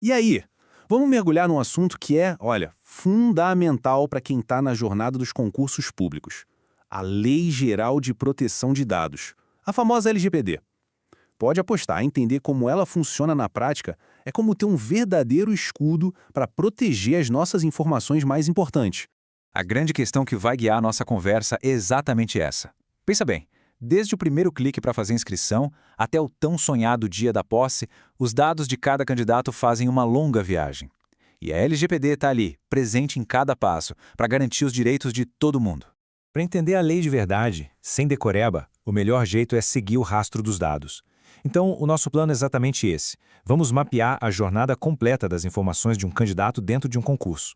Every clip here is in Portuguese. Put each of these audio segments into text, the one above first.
E aí, vamos mergulhar num assunto que é, olha, fundamental para quem está na jornada dos concursos públicos. A Lei Geral de Proteção de Dados, a famosa LGPD. Pode apostar, entender como ela funciona na prática é como ter um verdadeiro escudo para proteger as nossas informações mais importantes. A grande questão que vai guiar a nossa conversa é exatamente essa. Pensa bem, desde o primeiro clique para fazer inscrição até o tão sonhado dia da posse, os dados de cada candidato fazem uma longa viagem. E a LGPD está ali, presente em cada passo, para garantir os direitos de todo mundo. Para entender a lei de verdade, sem decoreba, o melhor jeito é seguir o rastro dos dados. Então, o nosso plano é exatamente esse. Vamos mapear a jornada completa das informações de um candidato dentro de um concurso.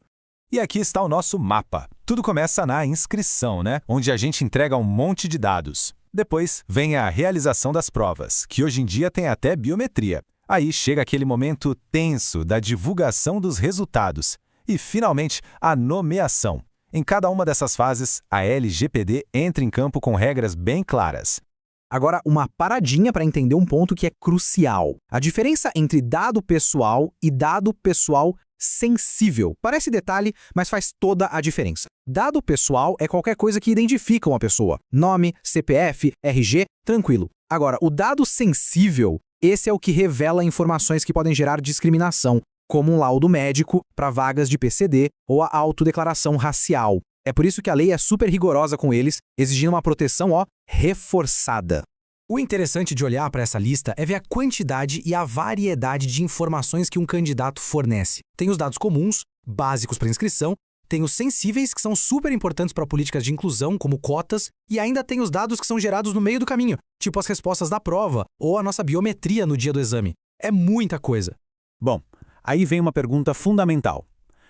E aqui está o nosso mapa. Tudo começa na inscrição, né? Onde a gente entrega um monte de dados. Depois vem a realização das provas, que hoje em dia tem até biometria. Aí chega aquele momento tenso da divulgação dos resultados. E, finalmente, a nomeação. Em cada uma dessas fases, a LGPD entra em campo com regras bem claras. Agora, uma paradinha para entender um ponto que é crucial. A diferença entre dado pessoal e dado pessoal sensível. Parece detalhe, mas faz toda a diferença. Dado pessoal é qualquer coisa que identifica uma pessoa. Nome, CPF, RG, tranquilo. Agora, o dado sensível, esse é o que revela informações que podem gerar discriminação, como um laudo médico para vagas de PCD ou a autodeclaração racial. É por isso que a lei é super rigorosa com eles, exigindo uma proteção, reforçada. O interessante de olhar para essa lista é ver a quantidade e a variedade de informações que um candidato fornece. Tem os dados comuns, básicos para inscrição, tem os sensíveis, que são super importantes para políticas de inclusão, como cotas, e ainda tem os dados que são gerados no meio do caminho, tipo as respostas da prova ou a nossa biometria no dia do exame. É muita coisa. Bom, aí vem uma pergunta fundamental.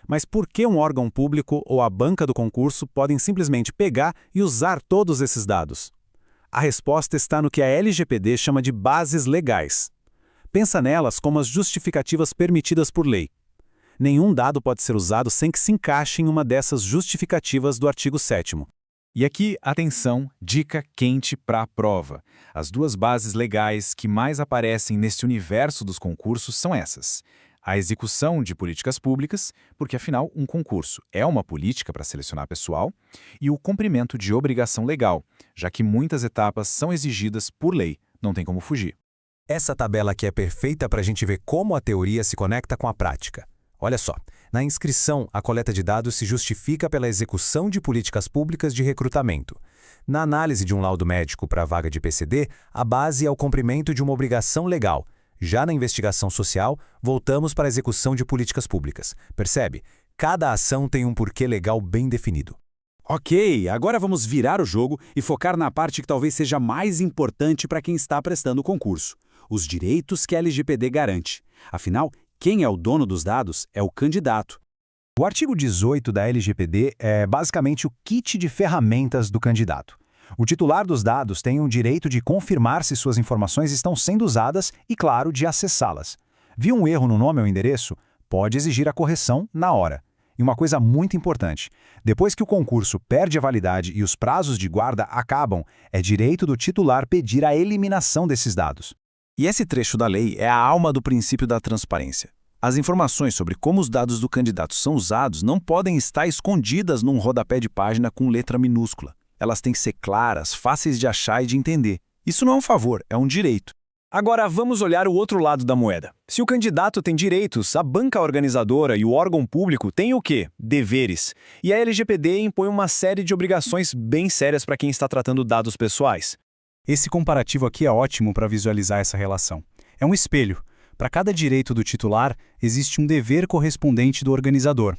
Mas por que um órgão público ou a banca do concurso podem simplesmente pegar e usar todos esses dados? A resposta está no que a LGPD chama de bases legais. Pensa nelas como as justificativas permitidas por lei. Nenhum dado pode ser usado sem que se encaixe em uma dessas justificativas do artigo 7º. E aqui, atenção, dica quente para a prova. As duas bases legais que mais aparecem neste universo dos concursos são essas. A execução de políticas públicas, porque afinal um concurso é uma política para selecionar pessoal, e o cumprimento de obrigação legal, já que muitas etapas são exigidas por lei, não tem como fugir. Essa tabela aqui é perfeita para a gente ver como a teoria se conecta com a prática. Olha só, na inscrição, a coleta de dados se justifica pela execução de políticas públicas de recrutamento. Na análise de um laudo médico para a vaga de PCD, a base é o cumprimento de uma obrigação legal. Já na investigação social, voltamos para a execução de políticas públicas. Percebe? Cada ação tem um porquê legal bem definido. Ok, agora vamos virar o jogo e focar na parte que talvez seja mais importante para quem está prestando o concurso: os direitos que a LGPD garante. Afinal, quem é o dono dos dados é o candidato. O artigo 18 da LGPD é basicamente o kit de ferramentas do candidato. O titular dos dados tem o direito de confirmar se suas informações estão sendo usadas e, claro, de acessá-las. Viu um erro no nome ou endereço? Pode exigir a correção na hora. E uma coisa muito importante, depois que o concurso perde a validade e os prazos de guarda acabam, é direito do titular pedir a eliminação desses dados. E esse trecho da lei é a alma do princípio da transparência. As informações sobre como os dados do candidato são usados não podem estar escondidas num rodapé de página com letra minúscula. Elas têm que ser claras, fáceis de achar e de entender. Isso não é um favor, é um direito. Agora vamos olhar o outro lado da moeda. Se o candidato tem direitos, a banca organizadora e o órgão público têm o quê? Deveres. E a LGPD impõe uma série de obrigações bem sérias para quem está tratando dados pessoais. Esse comparativo aqui é ótimo para visualizar essa relação. É um espelho. Para cada direito do titular, existe um dever correspondente do organizador.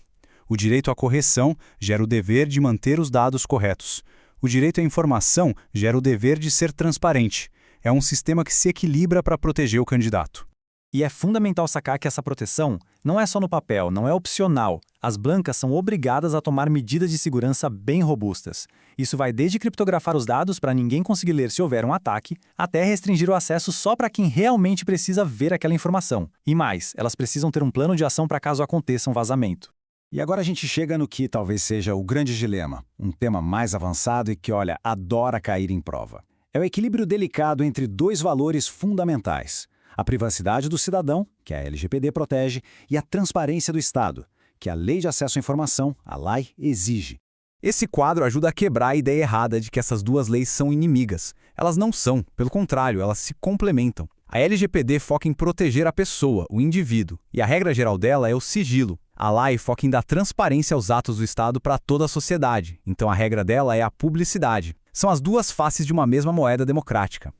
O direito à correção gera o dever de manter os dados corretos. O direito à informação gera o dever de ser transparente. É um sistema que se equilibra para proteger o candidato. E é fundamental sacar que essa proteção não é só no papel, não é opcional. As bancas são obrigadas a tomar medidas de segurança bem robustas. Isso vai desde criptografar os dados para ninguém conseguir ler se houver um ataque, até restringir o acesso só para quem realmente precisa ver aquela informação. E mais, elas precisam ter um plano de ação para caso aconteça um vazamento. E agora a gente chega no que talvez seja o grande dilema, um tema mais avançado e que, olha, adora cair em prova. É o equilíbrio delicado entre dois valores fundamentais: A privacidade do cidadão, que a LGPD protege, e a transparência do Estado, que a Lei de Acesso à Informação, a LAI, exige. Esse quadro ajuda a quebrar a ideia errada de que essas duas leis são inimigas. Elas não são, pelo contrário, elas se complementam. A LGPD foca em proteger a pessoa, o indivíduo, e a regra geral dela é o sigilo. A LAI foca em dar transparência aos atos do Estado para toda a sociedade, então a regra dela é a publicidade. São as duas faces de uma mesma moeda democrática.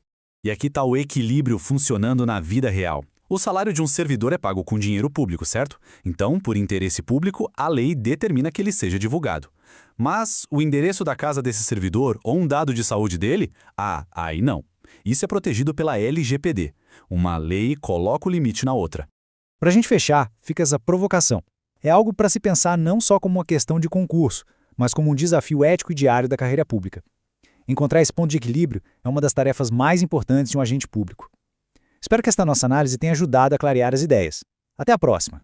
E aqui está o equilíbrio funcionando na vida real. O salário de um servidor é pago com dinheiro público, certo? Então, por interesse público, a lei determina que ele seja divulgado. Mas o endereço da casa desse servidor ou um dado de saúde dele? Aí não. Isso é protegido pela LGPD. Uma lei coloca o limite na outra. Para a gente fechar, fica essa provocação. É algo para se pensar não só como uma questão de concurso, mas como um desafio ético e diário da carreira pública. Encontrar esse ponto de equilíbrio é uma das tarefas mais importantes de um agente público. Espero que esta nossa análise tenha ajudado a clarear as ideias. Até a próxima!